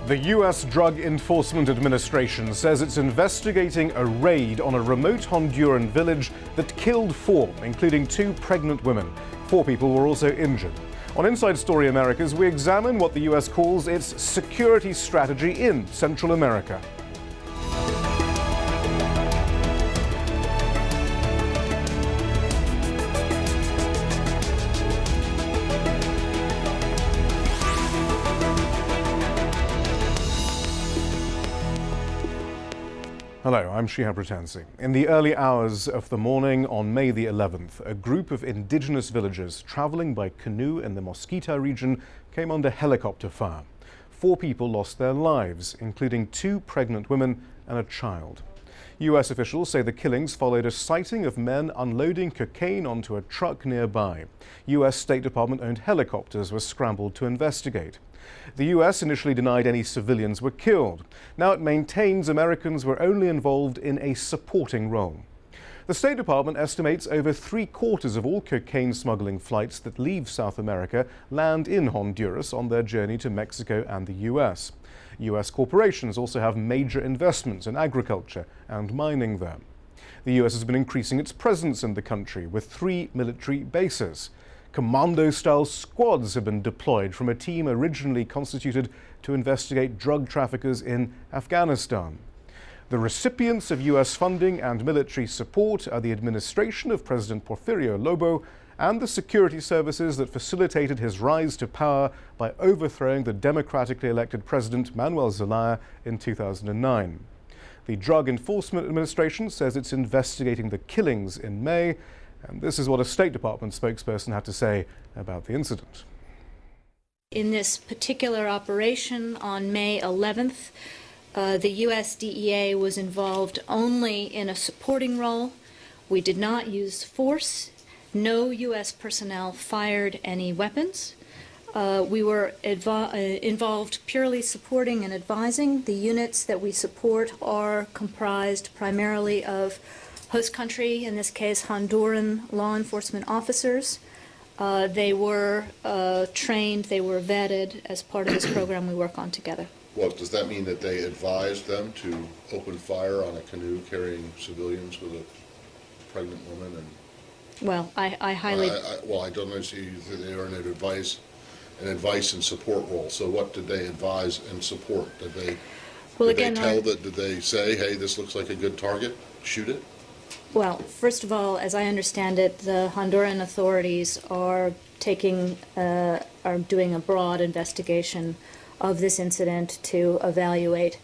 The U.S. Drug Enforcement Administration says it's investigating a raid on a remote Honduran village that killed 4, including 2 pregnant women. 4 people were also injured. On Inside Story Americas, we examine what the U.S. calls its security strategy in Central America. Hello, I'm Shihab Ratansi. In the early hours of the morning on May the 11th, a group of indigenous villagers traveling by canoe in the Mosquita region came under helicopter fire. 4 people lost their lives, including 2 pregnant women and a child. U.S. officials say the killings followed a sighting of men unloading cocaine onto a truck nearby. U.S. State Department-owned helicopters were scrambled to investigate. The U.S. initially denied any civilians were killed. Now it maintains Americans were only involved in a supporting role. The State Department estimates over 3/4 of all cocaine smuggling flights that leave South America land in Honduras on their journey to Mexico and the U.S. U.S. corporations also have major investments in agriculture and mining there. The U.S. has been increasing its presence in the country with 3 military bases. Commando-style squads have been deployed from a team originally constituted to investigate drug traffickers in Afghanistan. The recipients of U.S. funding and military support are the administration of President Porfirio Lobo and the security services that facilitated his rise to power by overthrowing the democratically elected President Manuel Zelaya in 2009. The Drug Enforcement Administration says it's investigating the killings in May, and this is what a State Department spokesperson had to say about the incident. In this particular operation on May 11th, the U.S. DEA was involved only in a supporting role. We did not use force. No U.S. personnel fired any weapons. We were involved purely supporting and advising. The units that we support are comprised primarily of host country, in this case Honduran law enforcement officers. They were trained, they were vetted as part of this program we work on together. Well, does that mean that they advised them to open fire on a canoe carrying civilians with a pregnant woman? And well, I highly... well, I don't know, see that they are in an advice and support role. So what did they advise and support? Did they, well, did they say, hey, this looks like a good target, shoot it? Well, first of all, as I understand it, the Honduran authorities are doing a broad investigation of this incident to evaluate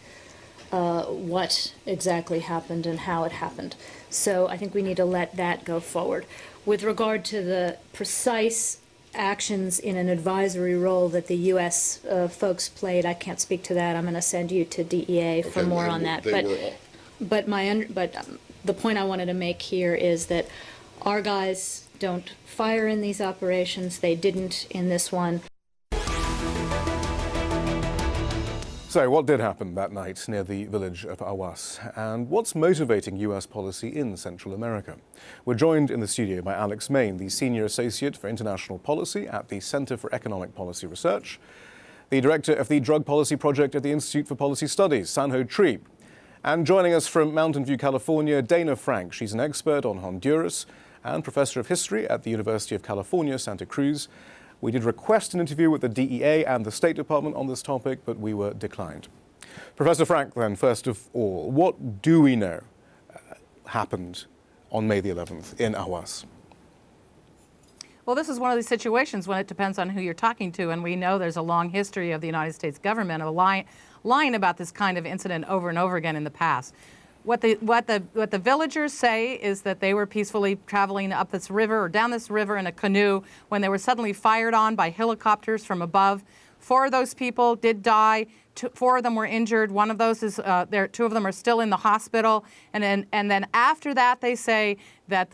what exactly happened and how it happened. So I think we need to let that go forward. With regard to the precise actions in an advisory role that the U.S. Folks played, I can't speak to that. I'm going to send you to DEA for more on that. But the point I wanted to make here is that our guys don't fire in these operations. They didn't in this one. So what did happen that night near the village of Awas? And what's motivating U.S. policy in Central America? We're joined in the studio by Alex Main, the Senior Associate for International Policy at the Center for Economic Policy Research, the Director of the Drug Policy Project at the Institute for Policy Studies, Sanho Tree. And joining us from Mountain View, California, Dana Frank. She's an expert on Honduras and Professor of History at the University of California, Santa Cruz. We did request an interview with the DEA and the State Department on this topic, but we were declined. Professor Frank, then, first of all, what do we know happened on May the 11th in Awas? Well, this is one of these situations when it depends on who you're talking to, and we know there's a long history of the United States government of lying about this kind of incident over and over again in the past. What the villagers say is that they were peacefully traveling up this river or down this river in a canoe when they were suddenly fired on by helicopters from above. 4 of those people did die. 4 of them were injured. One of those is 2 of them are still in the hospital. And then after that, they say that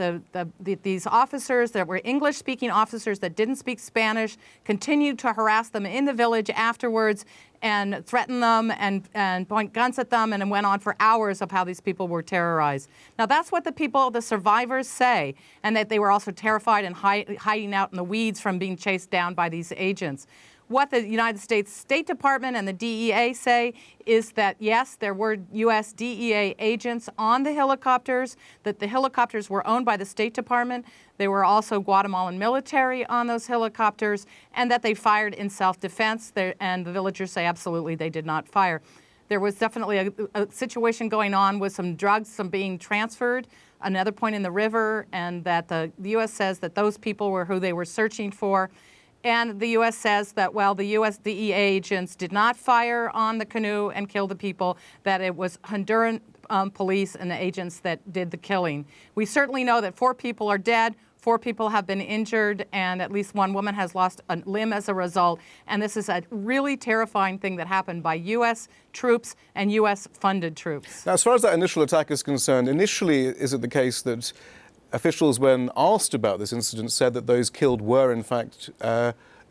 these officers that were English-speaking officers that didn't speak Spanish continued to harass them in the village afterwards and threaten them and point guns at them, and it went on for hours of how these people were terrorized. Now that's what the survivors say, and that they were also terrified and hiding out in the weeds from being chased down by these agents. What the United States State Department and the DEA say is that, yes, there were U.S. DEA agents on the helicopters, that the helicopters were owned by the State Department. There were also Guatemalan military on those helicopters, and that they fired in self-defense. And the villagers say absolutely they did not fire. There was definitely a situation going on with some drugs, some being transferred, another point in the river, and that the U.S. says that those people were who they were searching for. And the U.S. says that, well, the U.S. DEA agents did not fire on the canoe and kill the people, that it was Honduran police and the agents that did the killing. We certainly know that 4 people are dead, 4 people have been injured, and at least 1 woman has lost a limb as a result. And this is a really terrifying thing that happened by U.S. troops and U.S.-funded troops. Now, as far as that initial attack is concerned, initially, is it the case that officials, when asked about this incident, said that those killed were, in fact,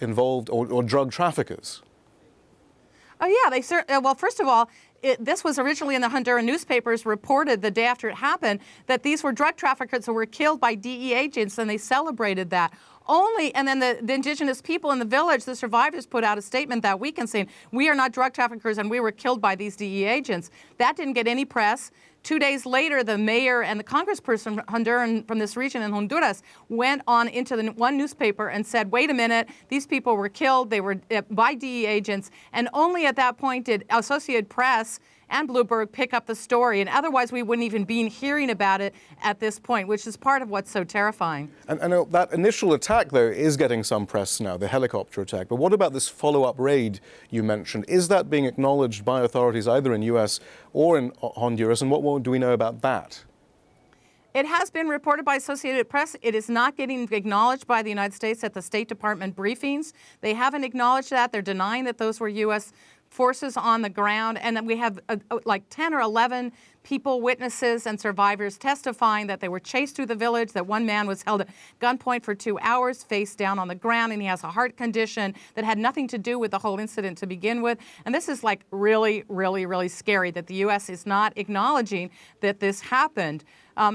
involved or drug traffickers? Oh, yeah. They well, first of all, this was originally in the Honduran newspapers, reported the day after it happened, that these were drug traffickers who were killed by DEA agents, and they celebrated that. And then the indigenous people in the village, the survivors, put out a statement that weekend saying, we are not drug traffickers and we were killed by these DEA agents. That didn't get any press. 2 days later, the mayor and the congressperson Honduran from this region in Honduras went on into the one newspaper and said, wait a minute, these people were killed, they were by DEA agents, and only at that point did Associated Press and Bloomberg pick up the story, and otherwise we wouldn't even be hearing about it at this point, which is part of what's so terrifying. And that initial attack, though, is getting some press now, the helicopter attack. But what about this follow-up raid you mentioned? Is that being acknowledged by authorities either in U.S. or in Honduras, and what more do we know about that? It has been reported by Associated Press. It is not getting acknowledged by the United States at the State Department briefings. They haven't acknowledged that. They're denying that those were U.S. forces on the ground, and then we have like 10 or 11 people, witnesses and survivors testifying that they were chased through the village, that one man was held at gunpoint for 2 hours, face down on the ground, and he has a heart condition that had nothing to do with the whole incident to begin with. And this is like really, really, really scary that the U.S. is not acknowledging that this happened.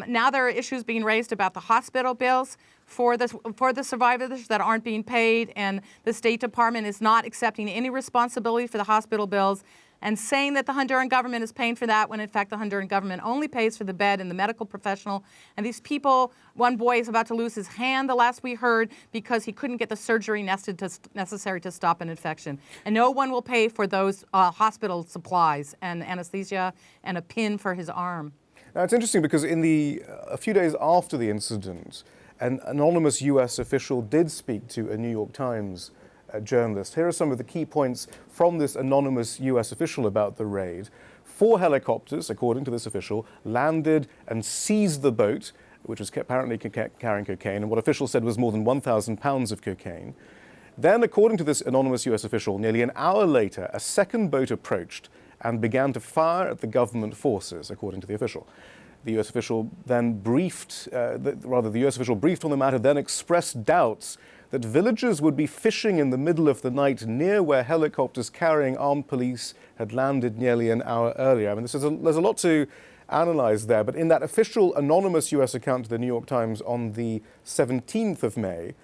Now there are issues being raised about the hospital bills for the survivors that aren't being paid, and the State Department is not accepting any responsibility for the hospital bills and saying that the Honduran government is paying for that when in fact the Honduran government only pays for the bed and the medical professional. And these people, one boy is about to lose his hand, the last we heard, because he couldn't get the surgery necessary to stop an infection. And no one will pay for those hospital supplies and anesthesia and a pin for his arm. Now, it's interesting because a few days after the incident, an anonymous U.S. official did speak to a New York Times journalist. Here are some of the key points from this anonymous U.S. official about the raid. 4 helicopters, according to this official, landed and seized the boat, which was apparently carrying cocaine, and what officials said was more than 1,000 pounds of cocaine. Then, according to this anonymous U.S. official, nearly an hour later, a second boat approached and began to fire at the government forces, according to the official. The U.S. official then briefed, the U.S. official briefed on the matter, then expressed doubts that villagers would be fishing in the middle of the night near where helicopters carrying armed police had landed nearly an hour earlier. I mean, there's a lot to analyze there, but in that official anonymous U.S. account to the New York Times on the 17th of May,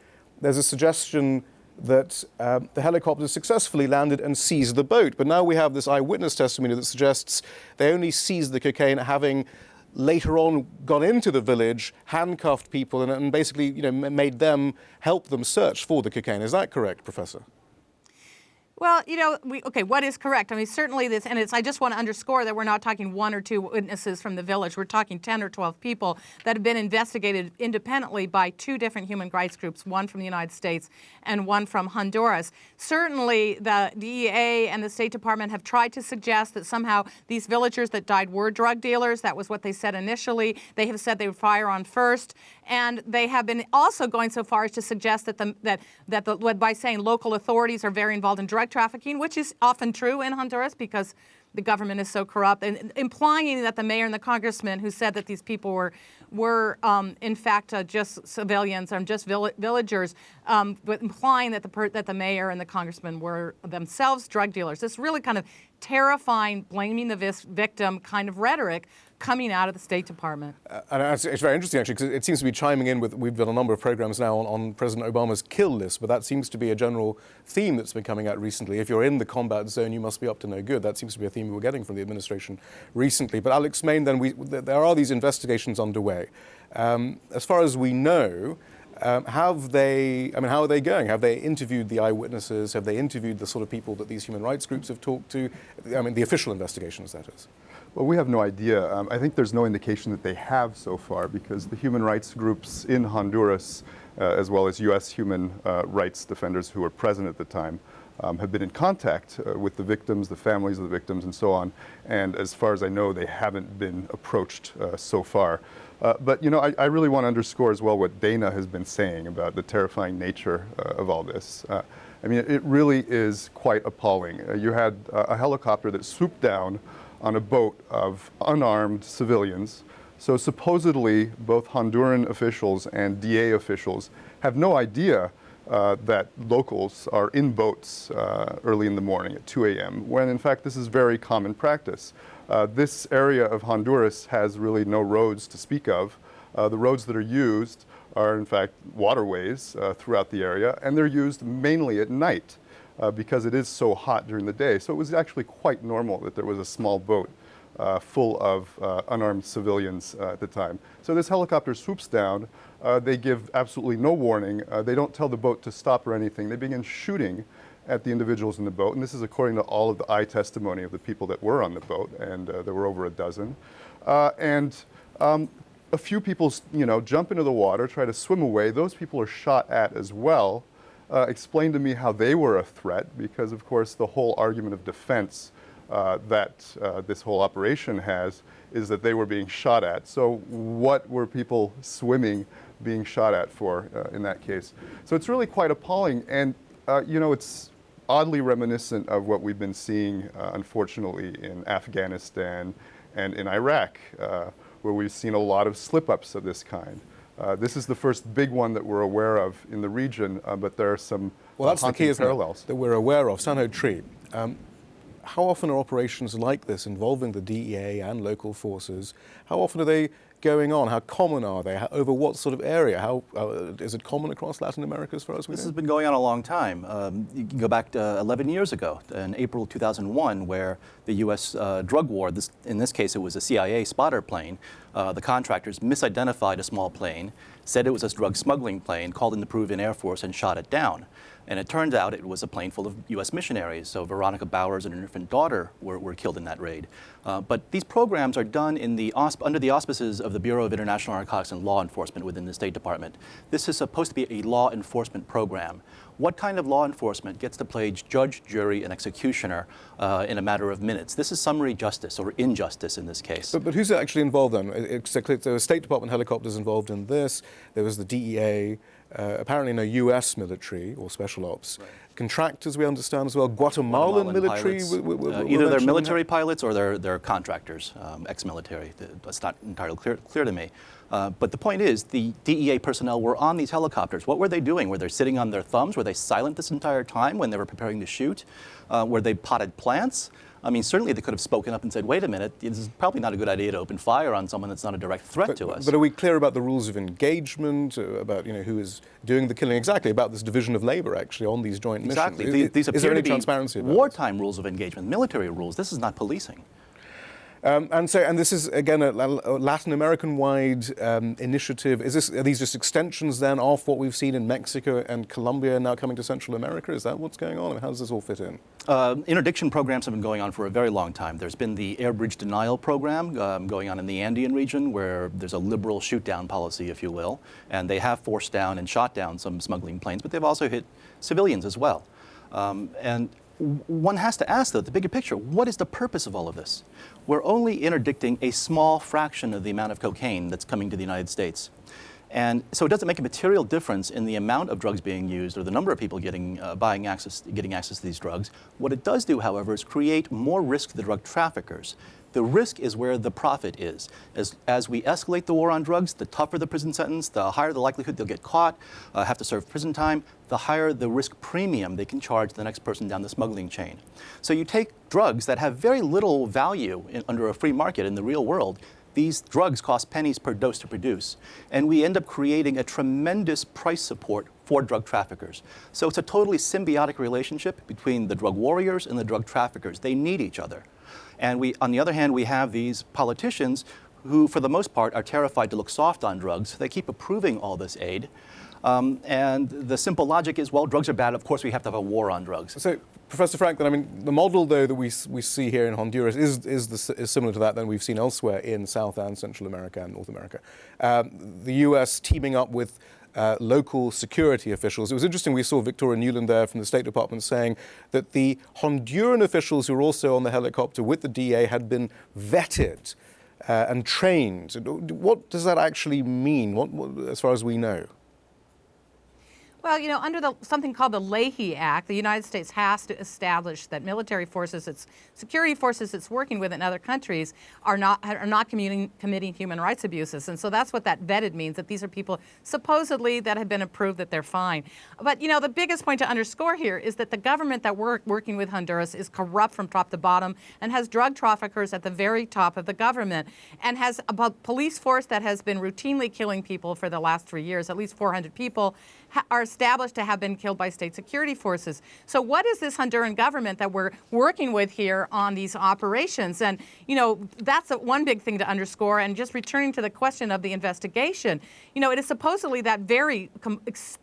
there's a suggestion that the helicopters successfully landed and seized the boat. But now we have this eyewitness testimony that suggests they only seized the cocaine having later on gone into the village, handcuffed people, and basically, made them help them search for the cocaine. Is that correct, Professor? Well, what is correct? I mean, certainly this, and I just want to underscore that we're not talking 1 or 2 witnesses from the village. We're talking 10 or 12 people that have been investigated independently by 2 different human rights groups, one from the United States and one from Honduras. Certainly, the DEA and the State Department have tried to suggest that somehow these villagers that died were drug dealers. That was what they said initially. They have said they would fire on first. And they have been also going so far as to suggest that by saying local authorities are very involved in drug trafficking, which is often true in Honduras because the government is so corrupt, and implying that the mayor and the congressman who said that these people were in fact just civilians or just villagers, but implying that the mayor and the congressman were themselves drug dealers. This really kind of terrifying, blaming the victim kind of rhetoric coming out of the State Department. And it's very interesting, actually, because it seems to be chiming in with, we've done a number of programs now on President Obama's kill list, but that seems to be a general theme that's been coming out recently. If you're in the combat zone, you must be up to no good. That seems to be a theme we were getting from the administration recently. But Alex Main, then, there are these investigations underway. As far as we know, how are they going? Have they interviewed the eyewitnesses? Have they interviewed the sort of people that these human rights groups have talked to? I mean, the official investigations, that is. Well, we have no idea. I think there's no indication that they have so far, because the human rights groups in Honduras, as well as U.S. human rights defenders who were present at the time, have been in contact with the victims, the families of the victims, and so on. And as far as I know, they haven't been approached so far. But, you know, I really want to underscore as well what Dana has been saying about the terrifying nature of all this. I mean, it really is quite appalling. You had a helicopter that swooped down on a boat of unarmed civilians. So supposedly both Honduran officials and DA officials have no idea that locals are in boats early in the morning at 2 a.m., when in fact this is very common practice. This area of Honduras has really no roads to speak of. The roads that are used are in fact waterways throughout the area, and they're used mainly at night. Because it is so hot during the day. So it was actually quite normal that there was a small boat full of unarmed civilians at the time. So this helicopter swoops down. They give absolutely no warning. They don't tell the boat to stop or anything. They begin shooting at the individuals in the boat. And this is according to all of the eye testimony of the people that were on the boat. And there were over a dozen. A few people, you know, jump into the water, try to swim away. Those people are shot at as well. Explained to me how they were a threat, because of course the whole argument of defense that this whole operation has is that they were being shot at. So what were people swimming being shot at for in that case? So it's really quite appalling, and you know, it's oddly reminiscent of what we've been seeing unfortunately in Afghanistan and in Iraq, where we've seen a lot of slip-ups of this kind. This is the first big one that we're aware of in the region, but there are some that's the key, isn't parallels it, that we're aware of. Sanho Tree. How often are operations like this involving the DEA and local forces? How often are they going on? How common are they? Over what sort of area? How is it common across Latin America as far as we know? This has been going on a long time. You can go back to 11 years ago, in April 2001, where the U.S. drug war, in this case it was a CIA spotter plane, the contractors misidentified a small plane, said it was a drug smuggling plane, called in the Peruvian Air Force and shot it down. And it turned out it was a plane full of U.S. missionaries. So Veronica Bowers and her infant daughter were killed in that raid. But these programs are done in under the auspices of the Bureau of International Narcotics and Law Enforcement within the State Department. This is supposed to be a law enforcement program. What kind of law enforcement gets to play judge, jury, and executioner in a matter of minutes? This is summary justice, or injustice in this case. But who's actually involved then? There were State Department helicopters involved in this. There was the DEA. Apparently no U.S. military or special ops. Right. Contractors, we understand as well. Guatemalan military? Either they're military pilots or they're contractors, ex-military. That's not entirely clear to me. But the point is, the DEA personnel were on these helicopters. What were they doing? Were they sitting on their thumbs? Were they silent this entire time when they were preparing to shoot? Were they potted plants? I mean, certainly they could have spoken up and said, wait a minute, this is probably not a good idea to open fire on someone that's not a direct threat to us. But are we clear about the rules of engagement, about who is doing the killing, exactly, about this division of labor, actually, on these joint missions? Exactly. These is there any transparency about wartime rules of engagement, military rules. This is not policing. And this is, again, a Latin American-wide initiative. Are these just extensions, then, of what we've seen in Mexico and Colombia now coming to Central America? Is that what's going on? And how does this all fit in? Interdiction programs have been going on for a very long time. There's been the air bridge denial program going on in the Andean region, where there's a liberal shoot-down policy, if you will. And they have forced down and shot down some smuggling planes, but they've also hit civilians as well. And one has to ask, though, the bigger picture, what is the purpose of all of this? We're only interdicting a small fraction of the amount of cocaine that's coming to the United States. And so it doesn't make a material difference in the amount of drugs being used or the number of people getting access to these drugs. What it does do, however, is create more risk to the drug traffickers. The risk is where the profit is. As we escalate the war on drugs, the tougher the prison sentence, the higher the likelihood they'll get caught, have to serve prison time, the higher the risk premium they can charge the next person down the smuggling chain. So you take drugs that have very little value under a free market in the real world, these drugs cost pennies per dose to produce, and we end up creating a tremendous price support for drug traffickers. So it's a totally symbiotic relationship between the drug warriors and the drug traffickers. They need each other. And on the other hand, we have these politicians who, for the most part, are terrified to look soft on drugs. They keep approving all this aid. And the simple logic is, well, drugs are bad. Of course, we have to have a war on drugs. So, Professor Frank, then, I mean, the model, though, that we see here in Honduras is similar to that than we've seen elsewhere in South and Central America and North America. The U.S. teaming up with local security officials. It was interesting, we saw Victoria Newland there from the State Department saying that the Honduran officials who were also on the helicopter with the DA had been vetted and trained. What does that actually mean, what, as far as we know? Well, you know, under something called the Leahy Act, the United States has to establish that military forces, its security forces it's working with in other countries are not committing human rights abuses. And so that's what that vetted means, that these are people supposedly that have been approved that they're fine. But, you know, the biggest point to underscore here is that the government that we're working with Honduras is corrupt from top to bottom and has drug traffickers at the very top of the government and has a police force that has been routinely killing people for the last 3 years. At least 400 people are established to have been killed by state security forces. So what is this Honduran government that we're working with here on these operations? And, you know, that's one big thing to underscore. And just returning to the question of the investigation, you know, it is supposedly that very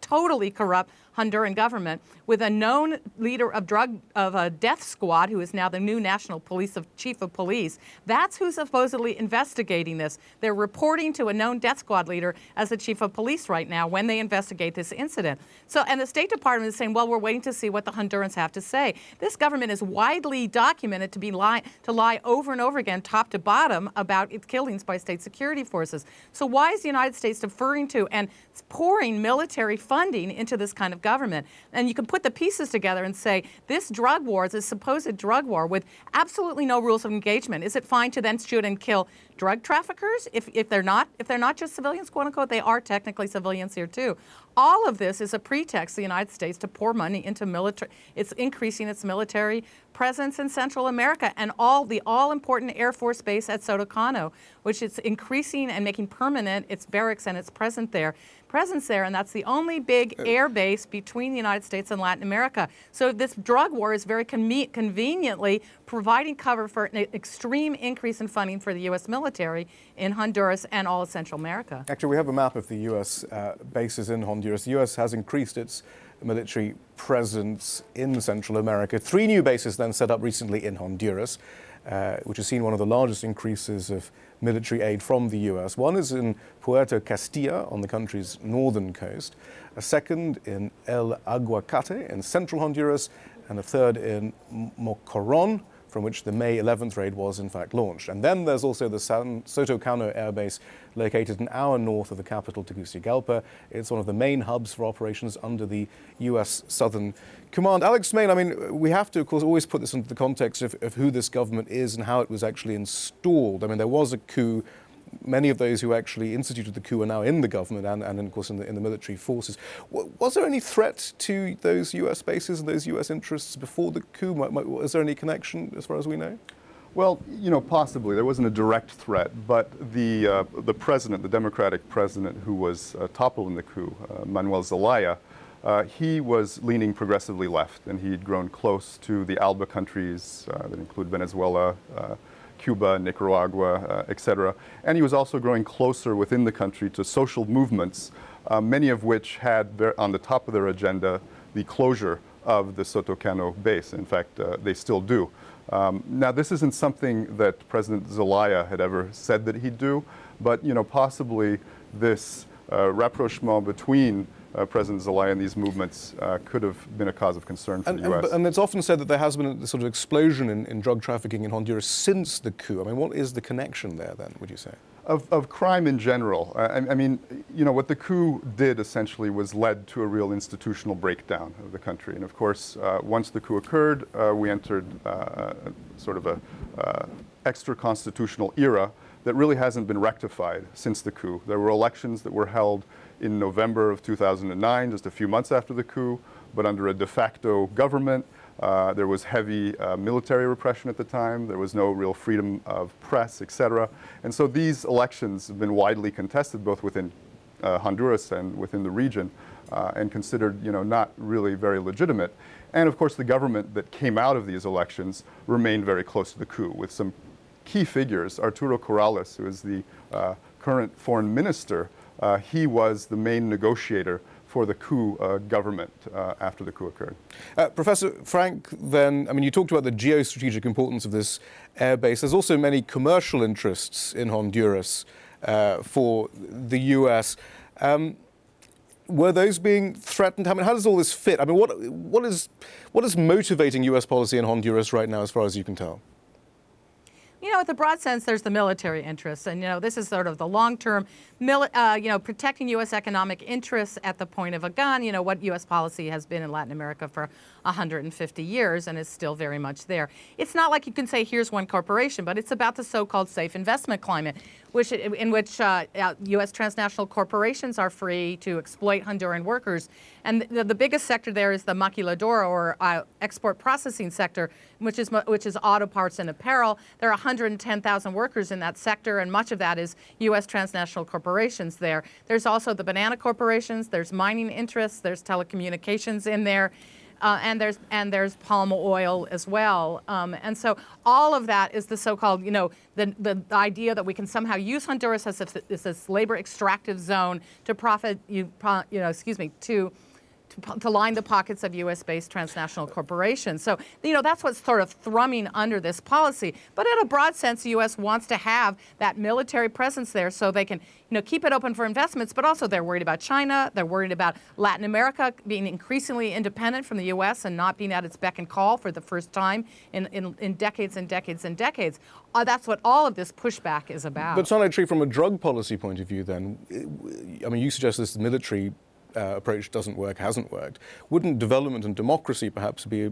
totally corrupt Honduran government with a known leader of a death squad who is now the new national chief of police. That's who's supposedly investigating this. They're reporting to a known death squad leader as the chief of police right now when they investigate this incident. So, and the State Department is saying, well, we're waiting to see what the Hondurans have to say. This government is widely documented to lie over and over again, top to bottom, about its killings by state security forces. So why is the United States deferring to and pouring military funding into this kind of government? And you can put the pieces together and say, this drug war, this supposed drug war with absolutely no rules of engagement, is it fine to then shoot and kill drug traffickers? If they're not just civilians, quote unquote, they are technically civilians here too. All of this is a pretext for the United States to pour money into military. It's increasing its military presence in Central America and the all-important Air Force base at Soto Cano, which is increasing and making permanent its barracks and its presence there, and that's the only big air base between the United States and Latin America. So this drug war is very conveniently providing cover for an extreme increase in funding for the U.S. military in Honduras and all of Central America. Actually, we have a map of the U.S. bases in Honduras. The U.S. has increased its military presence in Central America. 3 new bases then set up recently in Honduras, which has seen one of the largest increases of military aid from the U.S. One is in Puerto Castilla on the country's northern coast, a second in El Aguacate in central Honduras, and a third in Mocoron, from which the May 11th raid was in fact launched. And then there's also the Soto Cano Air Base, located an hour north of the capital, Tegucigalpa. It's one of the main hubs for operations under the U.S. Southern Command. Alex Main, I mean, we have to, of course, always put this into the context of who this government is and how it was actually installed. I mean, there was a coup. Many of those who actually instituted the coup are now in the government and of course, in the military forces. Was there any threat to those U.S. bases and those U.S. interests before the coup? Was there any connection, as far as we know? Well, you know, possibly. There wasn't a direct threat, but the president, the Democratic president who was toppled in the coup, Manuel Zelaya, he was leaning progressively left, and he'd grown close to the ALBA countries that include Venezuela, Cuba, Nicaragua, etc. And he was also growing closer within the country to social movements, many of which had on the top of their agenda the closure of the Soto Cano base. In fact, they still do. Now, this isn't something that President Zelaya had ever said that he'd do, but you know, possibly this rapprochement between President Zelaya and these movements could have been a cause of concern for the U.S. And it's often said that there has been a sort of explosion in drug trafficking in Honduras since the coup. I mean, what is the connection there then, would you say? Of crime in general. I mean, you know, what the coup did essentially was led to a real institutional breakdown of the country. And of course, once the coup occurred, we entered sort of a extra-constitutional era that really hasn't been rectified since the coup. There were elections that were held in November of 2009, just a few months after the coup, but under a de facto government. There was heavy military repression at the time. There was no real freedom of press, etc. And so these elections have been widely contested, both within Honduras and within the region, and considered, not really very legitimate. And of course, the government that came out of these elections remained very close to the coup, with some key figures. Arturo Corrales, who is the current foreign minister, he was the main negotiator for the coup government after the coup occurred. Professor Frank, then, you talked about the geostrategic importance of this air base. There's also many commercial interests in Honduras for the U.S. Were those being threatened? How does all this fit? What is motivating U.S. policy in Honduras right now, as far as you can tell? In the broad sense, there's the military interests, and this is sort of the long-term, protecting U.S. economic interests at the point of a gun. What U.S. policy has been in Latin America for 150 years, and is still very much there. It's not like you can say here's one corporation, but it's about the so-called safe investment climate, in which U.S. transnational corporations are free to exploit Honduran workers. And the biggest sector there is the maquiladora, or export processing sector, which is auto parts and apparel. There are 110,000 workers in that sector, and much of that is U.S. transnational corporations there. There's also the banana corporations, there's mining interests, there's telecommunications in there. And there's palm oil as well, and so all of that is the so-called, the idea that we can somehow use Honduras as this labor extractive zone to to line the pockets of U.S.-based transnational corporations. So, that's what's sort of thrumming under this policy. But in a broad sense, the U.S. wants to have that military presence there so they can, keep it open for investments, but also they're worried about China. They're worried about Latin America being increasingly independent from the U.S. and not being at its beck and call for the first time in decades and decades and decades. That's what all of this pushback is about. But Sanho Tree, from a drug policy point of view then, you suggest this military approach doesn't work, hasn't worked. Wouldn't development and democracy perhaps be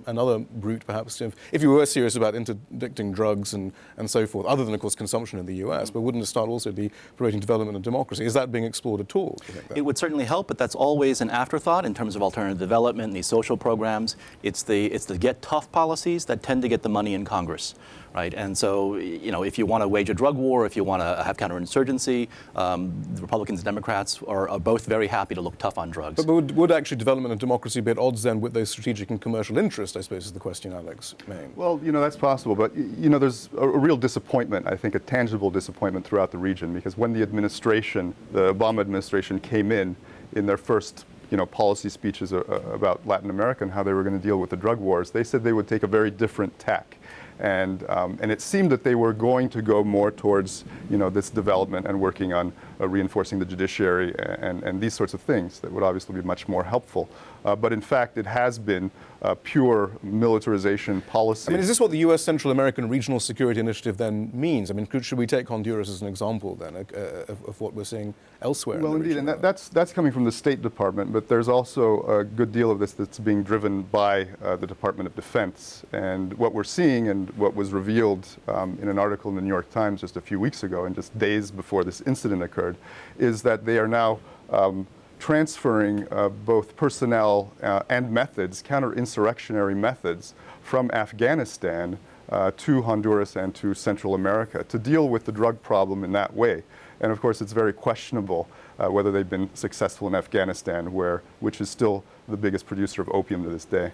another route, perhaps, if you were serious about interdicting drugs and so forth, other than, of course, consumption in the US, but wouldn't it start also be promoting development and democracy? Is that being explored at all? It would certainly help, but that's always an afterthought in terms of alternative development and these social programs. It's the get tough policies that tend to get the money in Congress. Right? And so, if you want to wage a drug war, if you want to have counterinsurgency, the Republicans and Democrats are both very happy to look tough on drugs. But would actually development and democracy be at odds then with those strategic and commercial interests, I suppose, is the question Alex made? Well, that's possible. But, there's a real disappointment, I think, a tangible disappointment throughout the region, because when the Obama administration came in their first policy speeches about Latin America and how they were going to deal with the drug wars, they said they would take a very different tack. And it seemed that they were going to go more towards, this development and working on reinforcing the judiciary and these sorts of things that would obviously be much more helpful. But in fact, it has been pure militarization policy. Is this what the U.S. Central American Regional Security Initiative then means? Should we take Honduras as an example then of what we're seeing elsewhere? Well, indeed, and that's coming from the State Department, but there's also a good deal of this that's being driven by the Department of Defense. And what we're seeing, and what was revealed in an article in the New York Times just a few weeks ago, and just days before this incident occurred, is that they are now transferring both personnel and methods, counter-insurrectionary methods, from Afghanistan to Honduras and to Central America to deal with the drug problem in that way. And of course, it's very questionable whether they've been successful in Afghanistan, which is still the biggest producer of opium to this day.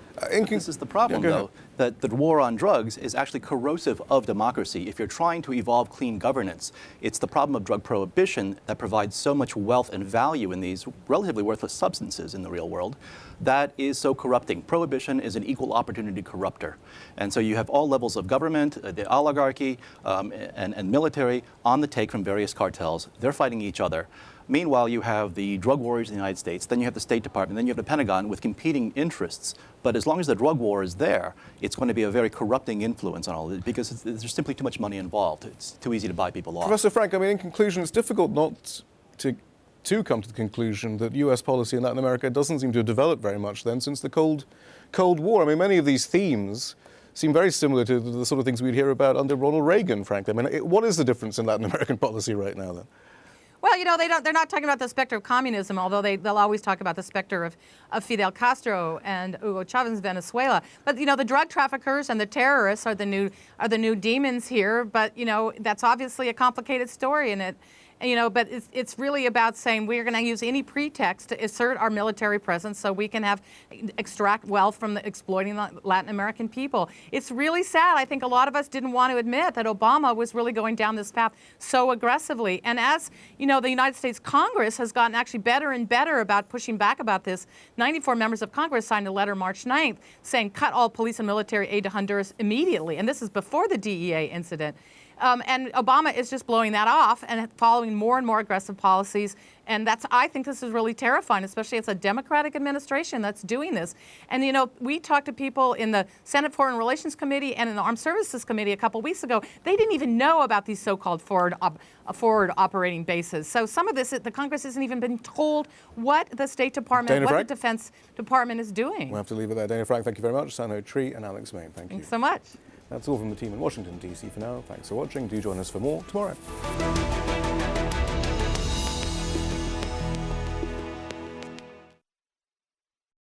This is the problem, though, that the war on drugs is actually corrosive of democracy. If you're trying to evolve clean governance, it's the problem of drug prohibition that provides so much wealth and value in these relatively worthless substances in the real world that is so corrupting. Prohibition is an equal opportunity corrupter. And so you have all levels of government, the oligarchy, and military on the take from various cartels. They're fighting each other. Meanwhile, you have the drug warriors in the United States, then you have the State Department, then you have the Pentagon with competing interests. But as long as the drug war is there, it's going to be a very corrupting influence on all of it, because there's simply too much money involved. It's too easy to buy people off. Professor Frank, in conclusion, it's difficult not to come to the conclusion that U.S. policy in Latin America doesn't seem to have developed very much then since the Cold War. Many of these themes seem very similar to the sort of things we'd hear about under Ronald Reagan, frankly. What is the difference in Latin American policy right now then? Well, you know, they're not talking about the specter of communism, although they'll always talk about the specter of Fidel Castro and Hugo Chavez's Venezuela. But, you know, the drug traffickers and the terrorists are the new demons here. But, you know, that's obviously a complicated story, and you know, but it's really about saying we're going to use any pretext to assert our military presence so we can extract wealth from exploiting the Latin American people. It's really sad. I think a lot of us didn't want to admit that Obama was really going down this path so aggressively. And as you know, the United States Congress has gotten actually better and better about pushing back about this. 94 members of Congress signed a letter March 9th saying cut all police and military aid to Honduras immediately. And this is before the DEA incident. And Obama is just blowing that off and following more and more aggressive policies. And I think this is really terrifying, especially it's a Democratic administration that's doing this. And, you know, we talked to people in the Senate Foreign Relations Committee and in the Armed Services Committee a couple weeks ago. They didn't even know about these so-called forward operating bases. So some of this, the Congress hasn't even been told what the State Department, what the Defense Department is doing. We'll have to leave it there. Dana Frank, thank you very much. Sanho Tree and Alex Main, thank you. Thanks so much. That's all from the team in Washington, D.C. for now. Thanks for watching. Do join us for more tomorrow.